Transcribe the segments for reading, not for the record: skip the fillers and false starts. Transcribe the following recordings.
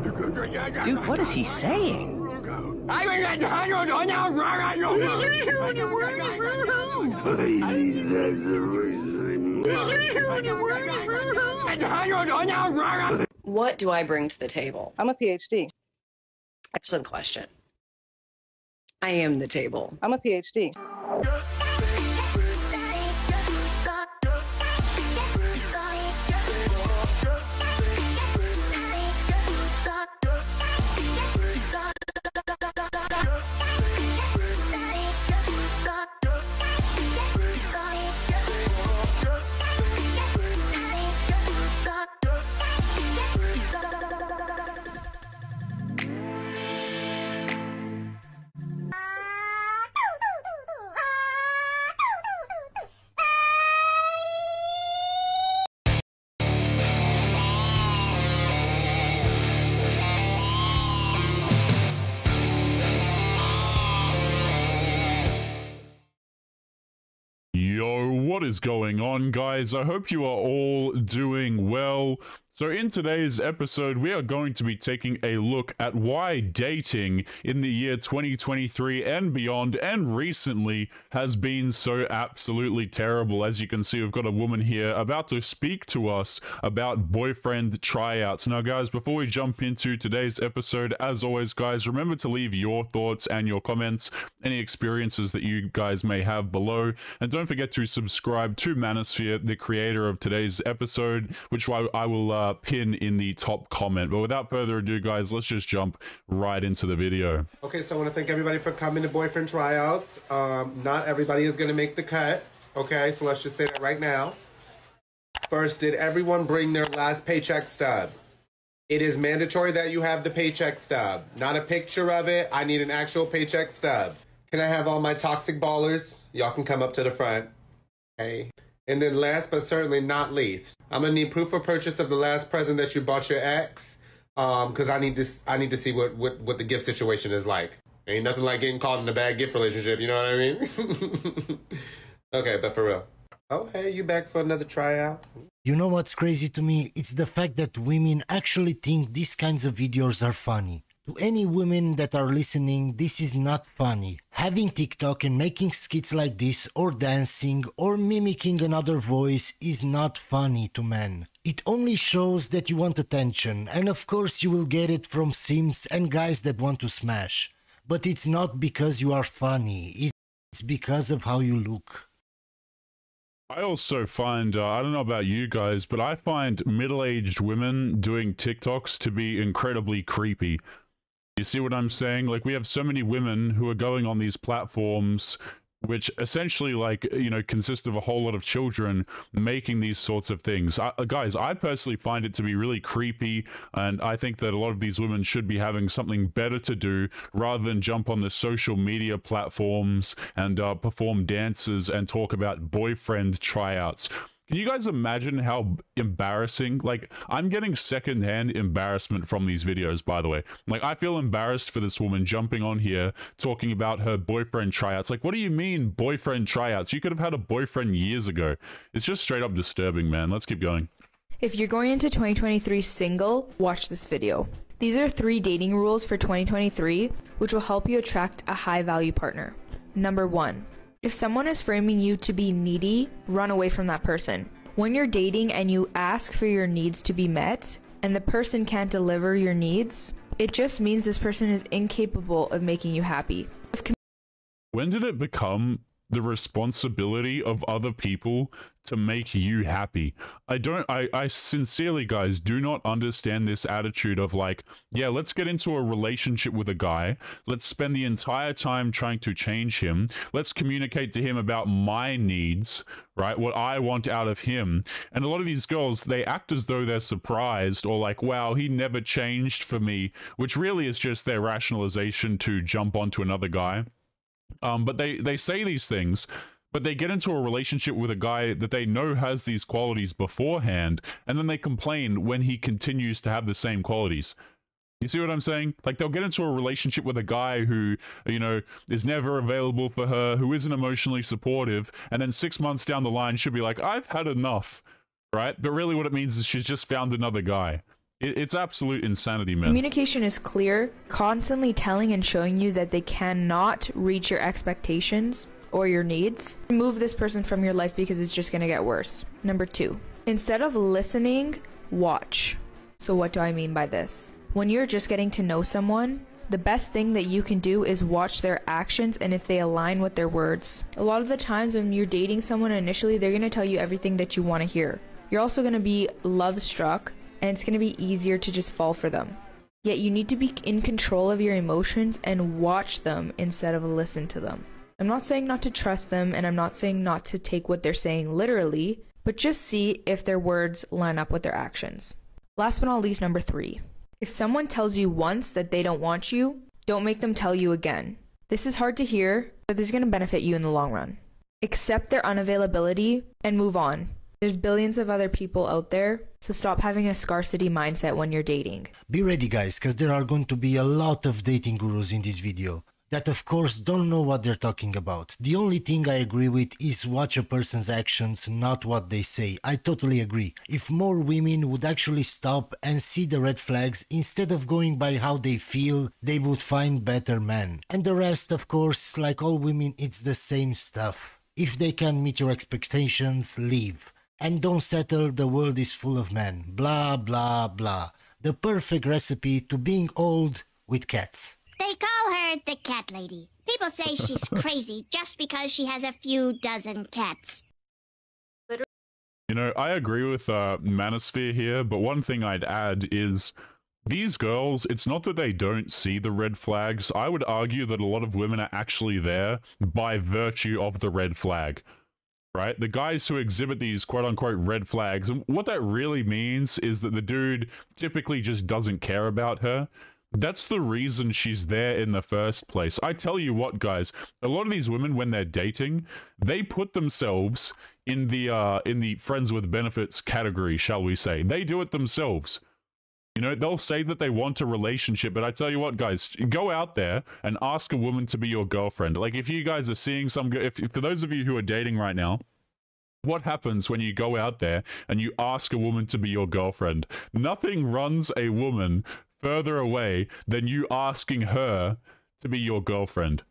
Dude, what is he saying? What do I bring to the table? I'm a PhD. Excellent question. I am the table. I'm a PhD. Yo, what is going on, guys? I hope you are all doing well. So in today's episode, we are going to be taking a look at why dating in the year 2023 and beyond and recently has been so absolutely terrible. As you can see, we've got a woman here about to speak to us about boyfriend tryouts. Now, guys, before we jump into today's episode, as always, guys, remember to leave your thoughts and your comments, any experiences that you guys may have below. And don't forget to subscribe to Manosphere, the creator of today's episode, which I will pin in the top comment. But without further ado, guys, let's just jump right into the video. Okay, so I want to thank everybody for coming to boyfriend tryouts. Not everybody is going to make the cut. Okay, so let's just say that right now. First, did everyone bring their last paycheck stub? It is mandatory that you have the paycheck stub. Not a picture of it. I need an actual paycheck stub. Can I have all my toxic ballers? Y'all can come up to the front. Okay. And then last but certainly not least, I'm gonna need proof of purchase of the last present that you bought your ex, because I need to see what the gift situation is like. Ain't nothing like getting caught in a bad gift relationship, you know what I mean? Okay, but for real. Oh, hey, you back for another tryout? You know what's crazy to me? It's the fact that women actually think these kinds of videos are funny. To any women that are listening, this is not funny. Having TikTok and making skits like this, or dancing, or mimicking another voice is not funny to men. It only shows that you want attention, and of course you will get it from simps and guys that want to smash. But it's not because you are funny, it's because of how you look. I also find, I don't know about you guys, but I find middle-aged women doing TikToks to be incredibly creepy. You see what I'm saying? Like, we have so many women who are going on these platforms, which essentially, like, you know, consist of a whole lot of children making these sorts of things. Guys, I personally find it to be really creepy, and I think that a lot of these women should be having something better to do rather than jump on the social media platforms and perform dances and talk about boyfriend tryouts. Can you guys imagine how embarrassing? Like, I'm getting secondhand embarrassment from these videos, by the way. Like, I feel embarrassed for this woman jumping on here talking about her boyfriend tryouts. Like, what do you mean boyfriend tryouts? You could have had a boyfriend years ago. It's just straight up disturbing, man. Let's keep going. If you're going into 2023 single, watch this video. These are 3 dating rules for 2023, which will help you attract a high-value partner. Number 1. If someone is framing you to be needy, run away from that person. When you're dating and you ask for your needs to be met, and the person can't deliver your needs, it just means this person is incapable of making you happy. When did it become the responsibility of other people to make you happy? I sincerely, guys, do not understand this attitude of like, yeah, let's get into a relationship with a guy. Let's spend the entire time trying to change him. Let's communicate to him about my needs, right? What I want out of him. And a lot of these girls, they act as though they're surprised or like, wow, he never changed for me, which really is just their rationalization to jump onto another guy. But they say these things, but they get into a relationship with a guy that they know has these qualities beforehand, and then they complain when he continues to have the same qualities. You see what I'm saying? Like, they'll get into a relationship with a guy who, you know, is never available for her, who isn't emotionally supportive, and then 6 months down the line, she'll be like, I've had enough, right? But really what it means is she's just found another guy. It's absolute insanity, man. Communication is clear, constantly telling and showing you that they cannot reach your expectations or your needs. Remove this person from your life because it's just going to get worse. Number 2, instead of listening, watch. So what do I mean by this? When you're just getting to know someone, the best thing that you can do is watch their actions and if they align with their words. A lot of the times when you're dating someone initially, they're going to tell you everything that you want to hear. You're also going to be love struck, and it's going to be easier to just fall for them. Yet you need to be in control of your emotions and watch them instead of listen to them. I'm not saying not to trust them, and I'm not saying not to take what they're saying literally, but just see if their words line up with their actions. Last but not least, number 3. If someone tells you once that they don't want you, don't make them tell you again. This is hard to hear, but this is going to benefit you in the long run. Accept their unavailability and move on. There's billions of other people out there, so stop having a scarcity mindset when you're dating. Be ready, guys, because there are going to be a lot of dating gurus in this video that of course don't know what they're talking about. The only thing I agree with is watch a person's actions, not what they say. I totally agree. If more women would actually stop and see the red flags instead of going by how they feel, they would find better men. And the rest, of course, like all women, it's the same stuff. If they can't meet your expectations, leave. And don't settle, the world is full of men. Blah, blah, blah. The perfect recipe to being old with cats. They call her the cat lady. People say she's crazy just because she has a few dozen cats. You know, I agree with Manosphere here, but one thing I'd add is these girls, it's not that they don't see the red flags. I would argue that a lot of women are actually there by virtue of the red flag. Right? The guys who exhibit these quote-unquote red flags, and what that really means is that the dude typically just doesn't care about her. That's the reason she's there in the first place. I tell you what, guys, a lot of these women, when they're dating, they put themselves in the friends with benefits category, shall we say. They do it themselves. You know, they'll say that they want a relationship, but I tell you what, guys, go out there and ask a woman to be your girlfriend. Like, if you guys are seeing some, if for those of you who are dating right now, what happens when you go out there and you ask a woman to be your girlfriend? Nothing runs a woman further away than you asking her to be your girlfriend.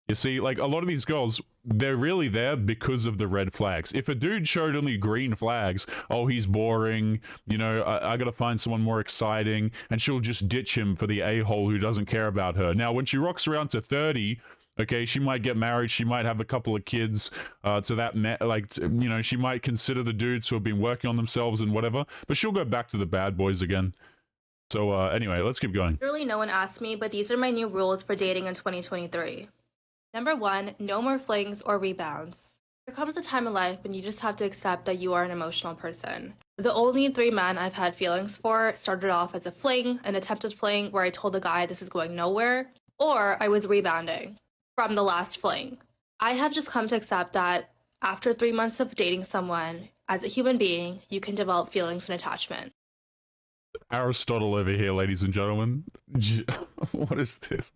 You see, like, a lot of these girls, they're really there because of the red flags. If a dude showed only green flags, oh, he's boring, you know, I gotta find someone more exciting, and she'll just ditch him for the a-hole who doesn't care about her. Now, when she rocks around to 30, okay, she might get married, she might have a couple of kids to that, you know, she might consider the dudes who have been working on themselves and whatever, but she'll go back to the bad boys again. So, anyway, let's keep going. Literally no one asked me, but these are my new rules for dating in 2023. Number 1, no more flings or rebounds. There comes a time in life when you just have to accept that you are an emotional person. The only 3 men I've had feelings for started off as a fling, an attempted fling where I told the guy this is going nowhere, or I was rebounding from the last fling. I have just come to accept that after 3 months of dating someone, as a human being, you can develop feelings and attachment. Aristotle over here, ladies and gentlemen. What is this?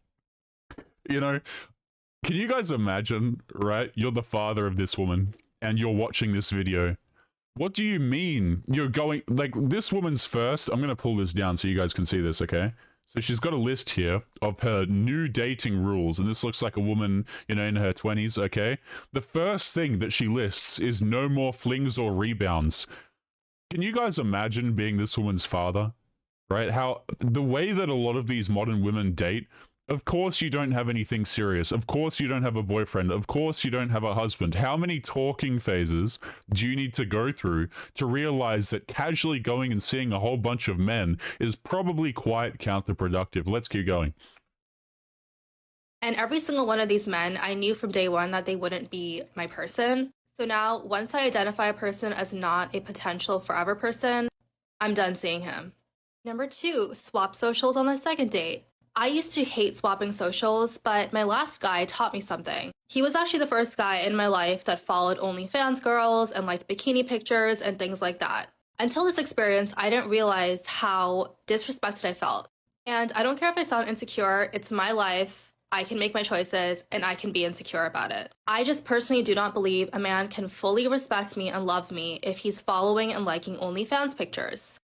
You know, can you guys imagine, right? You're the father of this woman and you're watching this video. What do you mean you're going, like, this woman's first? I'm going to pull this down so you guys can see this, okay? So she's got a list here of her new dating rules, and this looks like a woman, you know, in her 20s, okay? The first thing that she lists is no more flings or rebounds. Can you guys imagine being this woman's father, right? How the way that a lot of these modern women date, of course you don't have anything serious. Of course you don't have a boyfriend. Of course you don't have a husband. How many talking phases do you need to go through to realize that casually going and seeing a whole bunch of men is probably quite counterproductive? Let's keep going. And every single one of these men, I knew from day one that they wouldn't be my person. So now, once I identify a person as not a potential forever person, I'm done seeing him. Number 2, swap socials on the second date. I used to hate swapping socials, but my last guy taught me something. He was actually the first guy in my life that followed OnlyFans girls and liked bikini pictures and things like that. Until this experience, I didn't realize how disrespected I felt. And I don't care if I sound insecure, it's my life. I can make my choices, and I can be insecure about it. I just personally do not believe a man can fully respect me and love me if he's following and liking OnlyFans pictures.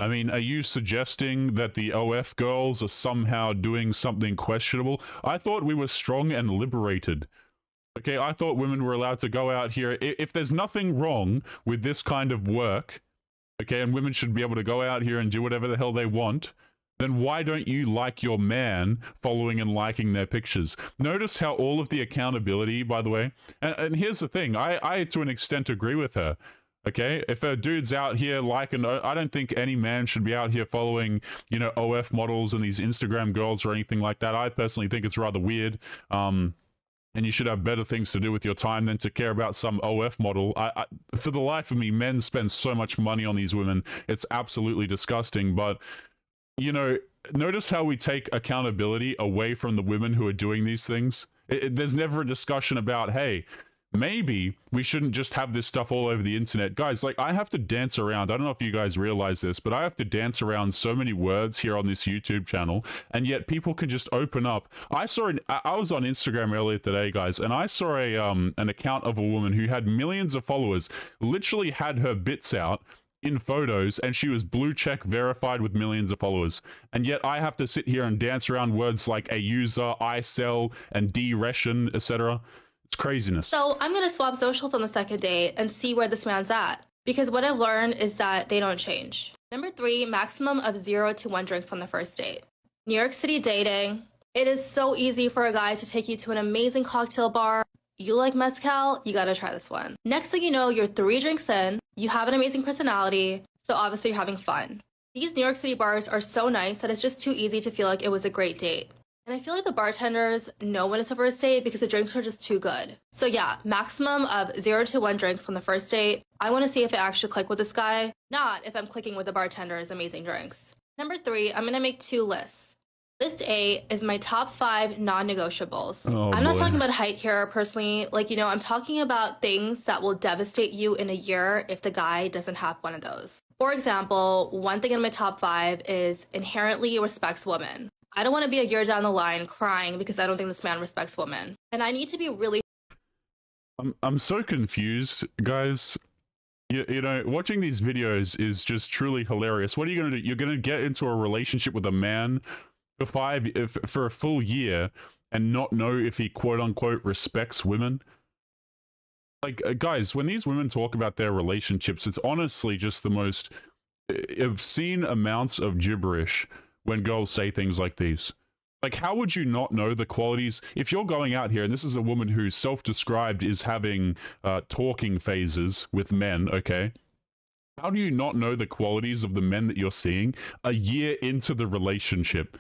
I mean, are you suggesting that the OF girls are somehow doing something questionable? I thought we were strong and liberated. Okay, I thought women were allowed to go out here. If there's nothing wrong with this kind of work, okay, and women should be able to go out here and do whatever the hell they want, then why don't you like your man following and liking their pictures? Notice how all of the accountability, by the way, and here's the thing, I to an extent agree with her. Okay, if a dude's out here liking, I don't think any man should be out here following, you know, OF models and these Instagram girls or anything like that. I personally think it's rather weird. And you should have better things to do with your time than to care about some OF model. For the life of me, men spend so much money on these women. It's absolutely disgusting. But, you know, notice how we take accountability away from the women who are doing these things. There's never a discussion about, hey, maybe we shouldn't just have this stuff all over the internet. Guys, like, I have to dance around. I don't know if you guys realize this, but I have to dance around so many words here on this YouTube channel, and yet people can just open up. I was on Instagram earlier today, guys, and I saw an account of a woman who had millions of followers, literally had her bits out in photos, and she was blue check verified with millions of followers. And yet I have to sit here and dance around words like a user, I sell, and de-ration, etc. It's craziness. So I'm going to swap socials on the second date and see where this man's at. Because what I've learned is that they don't change. Number 3, maximum of 0 to 1 drinks on the first date. New York City dating. It is so easy for a guy to take you to an amazing cocktail bar. You like mezcal? You gotta try this one. Next thing you know, you're 3 drinks in. You have an amazing personality. So obviously you're having fun. These New York City bars are so nice that it's just too easy to feel like it was a great date. And I feel like the bartenders know when it's a first date because the drinks are just too good. So yeah, maximum of 0 to 1 drinks on the first date. I want to see if I actually click with this guy, not if I'm clicking with the bartender's amazing drinks. Number 3, I'm going to make 2 lists. List A is my top 5 non-negotiables. Oh, I'm not boy. talking about height here personally. Like, you know, I'm talking about things that will devastate you in a year if the guy doesn't have one of those. For example, one thing in my top 5 is inherently respects women. I don't want to be a year down the line crying because I don't think this man respects women. And I need to be really... I'm so confused, guys. You know, watching these videos is just truly hilarious. What are you going to do? You're going to get into a relationship with a man for a full year and not know if he quote-unquote respects women? Like, guys, when these women talk about their relationships, it's honestly just the most obscene amounts of gibberish when girls say things like these. Like, how would you not know the qualities? If you're going out here, and this is a woman who's self-described is having talking phases with men, okay? How do you not know the qualities of the men that you're seeing a year into the relationship?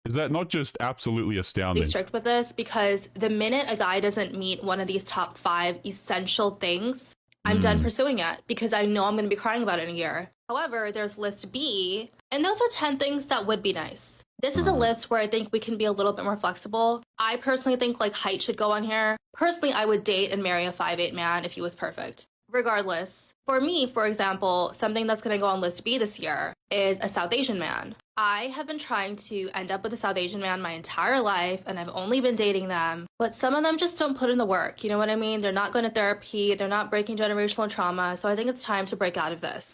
Is that not just absolutely astounding? strict with this because the minute a guy doesn't meet one of these top 5 essential things, I'm done pursuing it because I know I'm going to be crying about it in a year. However, there's list B, and those are 10 things that would be nice. This is a list where I think we can be a little bit more flexible. I personally think like height should go on here. Personally, I would date and marry a 5'8" man if he was perfect. Regardless, for me, for example, something that's going to go on list B this year is a South Asian man. I have been trying to end up with a South Asian man my entire life, and I've only been dating them. But some of them just don't put in the work, you know what I mean? They're not going to therapy, they're not breaking generational trauma, so I think it's time to break out of this.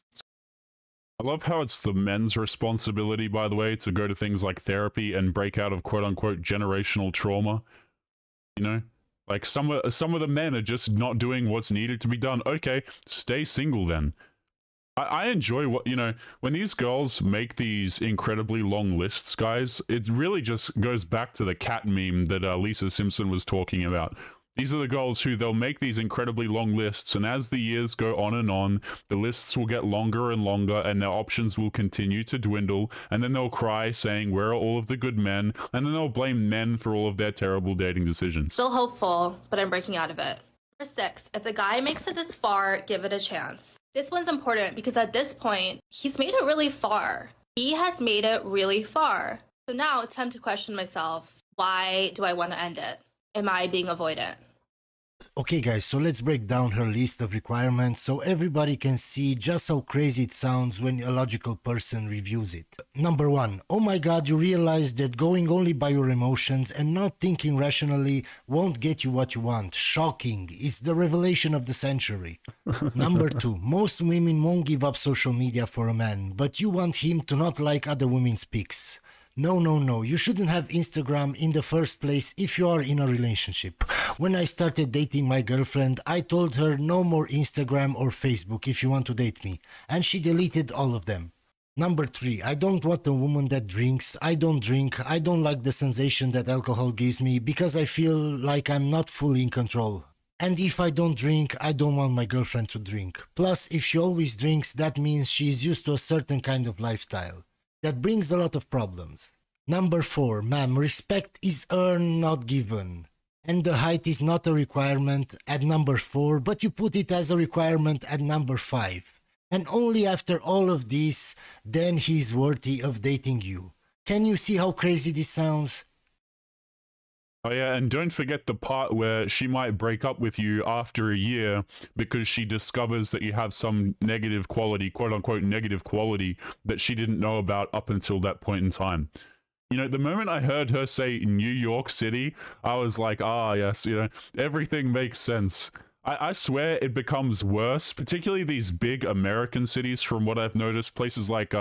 I love how it's the men's responsibility, by the way, to go to things like therapy and break out of quote-unquote generational trauma. You know? Like, some of the men are just not doing what's needed to be done. Okay, stay single then. I enjoy what, you know, when these girls make these incredibly long lists, guys, it really just goes back to the cat meme that Lisa Simpson was talking about. These are the girls who they'll make these incredibly long lists, and as the years go on, the lists will get longer and longer, and their options will continue to dwindle, and then they'll cry saying, where are all of the good men? And then they'll blame men for all of their terrible dating decisions. Still hopeful, but I'm breaking out of it. Number 6, if the guy makes it this far, give it a chance. This one's important because at this point, he's made it really far. He has made it really far. So now it's time to question myself, why do I want to end it? Am I being avoidant? Okay guys, so let's break down her list of requirements so everybody can see just how crazy it sounds when a logical person reviews it. Number 1. Oh my god, you realize that going only by your emotions and not thinking rationally won't get you what you want. Shocking. It's the revelation of the century. Number 2. Most women won't give up social media for a man, but you want him to not like other women's pics. No, no, no, you shouldn't have Instagram in the first place if you are in a relationship. When I started dating my girlfriend, I told her no more Instagram or Facebook if you want to date me, and she deleted all of them. Number 3, I don't want a woman that drinks. I don't drink. I don't like the sensation that alcohol gives me because I feel like I'm not fully in control. And if I don't drink, I don't want my girlfriend to drink. Plus, if she always drinks, that means she is used to a certain kind of lifestyle. That brings a lot of problems. Number 4, ma'am, respect is earned, not given. And the height is not a requirement at number 4, but you put it as a requirement at number 5. And only after all of this, then he is worthy of dating you. Can you see how crazy this sounds? Oh yeah, and don't forget the part where she might break up with you after a year because she discovers that you have some negative quality, quote-unquote negative quality, that she didn't know about up until that point in time. You know, the moment I heard her say New York City, I was like, ah, yes, you know, everything makes sense. I swear it becomes worse, particularly these big American cities from what I've noticed. Places like,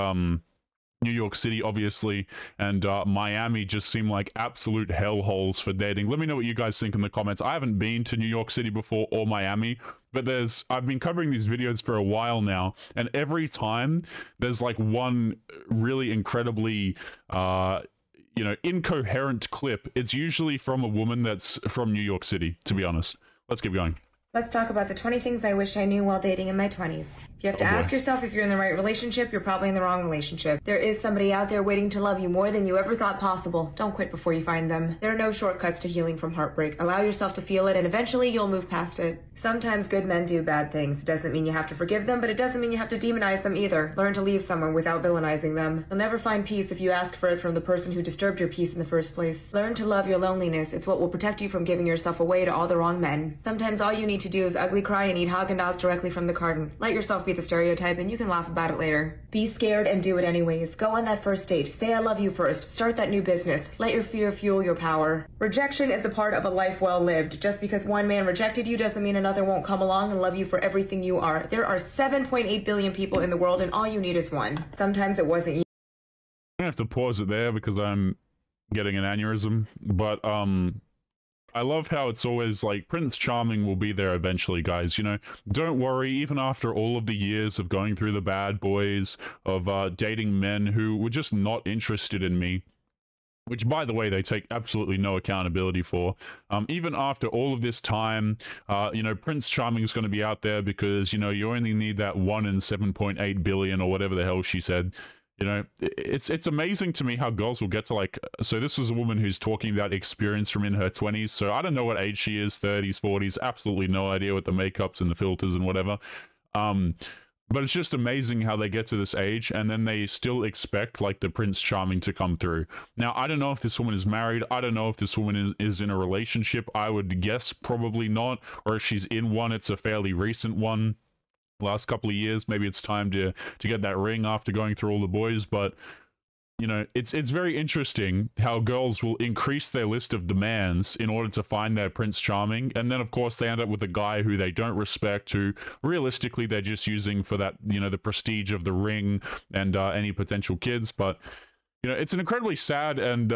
New York City, obviously, and Miami just seem like absolute hellholes for dating. Let me know what you guys think in the comments. I haven't been to New York City before or Miami, but I've been covering these videos for a while now, and every time there's like one really incredibly, you know, incoherent clip. It's usually from a woman that's from New York City, to be honest. Let's keep going. Let's talk about the 20 things I wish I knew while dating in my 20s. If you have to ask yourself if you're in the right relationship, you're probably in the wrong relationship. There is somebody out there waiting to love you more than you ever thought possible. Don't quit before you find them. There are no shortcuts to healing from heartbreak. Allow yourself to feel it, and eventually you'll move past it. Sometimes good men do bad things. It doesn't mean you have to forgive them, but it doesn't mean you have to demonize them either. Learn to leave someone without villainizing them. You'll never find peace if you ask for it from the person who disturbed your peace in the first place. Learn to love your loneliness. It's what will protect you from giving yourself away to all the wrong men. Sometimes all you need to do is ugly cry and eat Haagen-Dazs directly from the carton. Let yourself be the stereotype, and you can laugh about it later. Be scared and do it anyways. Go on that first date. Say I love you first. Start that new business. Let your fear fuel your power. Rejection is a part of a life well lived. Just because one man rejected you doesn't mean another won't come along and love you for everything you are. There are 7.8 billion people in the world, and all you need is one. Sometimes it wasn't you. I have to pause it there because I'm getting an aneurysm, but I love how it's always like Prince Charming will be there eventually, guys. You know, don't worry, even after all of the years of going through the bad boys, of dating men who were just not interested in me, which, by the way, they take absolutely no accountability for. Even after all of this time, you know, Prince Charming is going to be out there because, you know, you only need that 1 in 7.8 billion or whatever the hell she said. You know, it's amazing to me how girls will get to like, so this is a woman who's talking about experience from in her 20s, so I don't know what age she is, 30s, 40s, absolutely no idea what the makeups and the filters and whatever. But it's just amazing how they get to this age and then they still expect like the Prince Charming to come through. Now, I don't know if this woman is married. I don't know if this woman is in a relationship. I would guess probably not. Or if she's in one, it's a fairly recent one. Last couple of years, maybe it's time to get that ring after going through all the boys. But you know, it's very interesting how girls will increase their list of demands in order to find their Prince Charming, and then of course they end up with a guy who they don't respect, who realistically they're just using for that, you know, the prestige of the ring and any potential kids. But you know, it's an incredibly sad and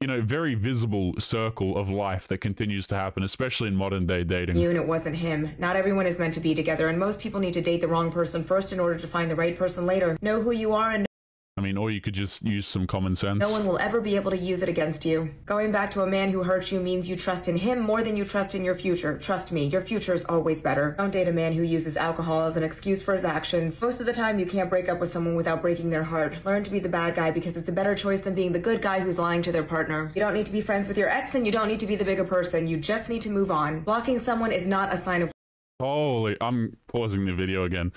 you know, very visible circle of life that continues to happen, especially in modern day dating. You and it wasn't him. Not everyone is meant to be together, and most people need to date the wrong person first in order to find the right person later. Know who you are and I mean, or you could just use some common sense. no one will ever be able to use it against you. Going back to a man who hurts you means you trust in him more than you trust in your future. Trust me, your future is always better. Don't date a man who uses alcohol as an excuse for his actions. Most of the time, you can't break up with someone without breaking their heart. Learn to be the bad guy because it's a better choice than being the good guy who's lying to their partner. You don't need to be friends with your ex, and you don't need to be the bigger person. You just need to move on. Blocking someone is not a sign of... Holy, I'm pausing the video again.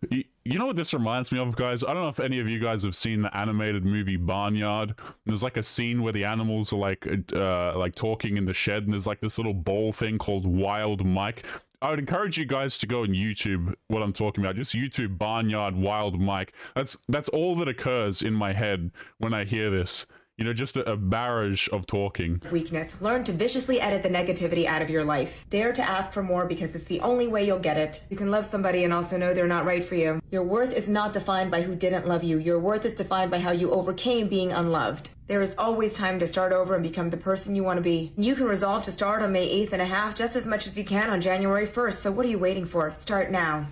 You know what this reminds me of, guys? I don't know if any of you guys have seen the animated movie Barnyard. There's like a scene where the animals are like talking in the shed, and there's like this little ball thing called Wild Mike. I would encourage you guys to go and YouTube what I'm talking about. Just YouTube Barnyard Wild Mike. That's all that occurs in my head when I hear this. You know, just a barrage of talking. Weakness. Learn to viciously edit the negativity out of your life. Dare to ask for more because it's the only way you'll get it. You can love somebody and also know they're not right for you. Your worth is not defined by who didn't love you. Your worth is defined by how you overcame being unloved. There is always time to start over and become the person you want to be. You can resolve to start on May 8th and a half just as much as you can on January 1st. So what are you waiting for? Start now.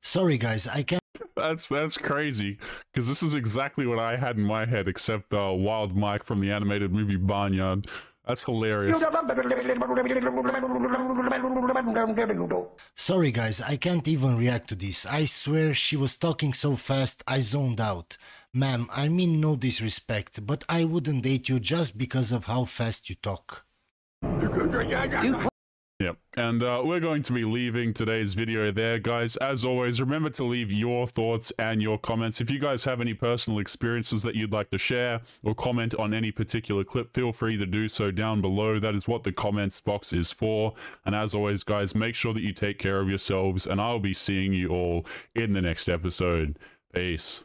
Sorry guys, I can't. That's crazy, because this is exactly what I had in my head, except Wild Mike from the animated movie Barnyard. That's hilarious. Sorry guys, I can't even react to this. I swear she was talking so fast I zoned out. Ma'am, I mean no disrespect, but I wouldn't date you just because of how fast you talk. Yep, and we're going to be leaving today's video there, guys. As always, remember to leave your thoughts and your comments. If you guys have any personal experiences that you'd like to share or comment on any particular clip, feel free to do so down below. That is what the comments box is for. And as always, guys, make sure that you take care of yourselves, and I'll be seeing you all in the next episode. Peace.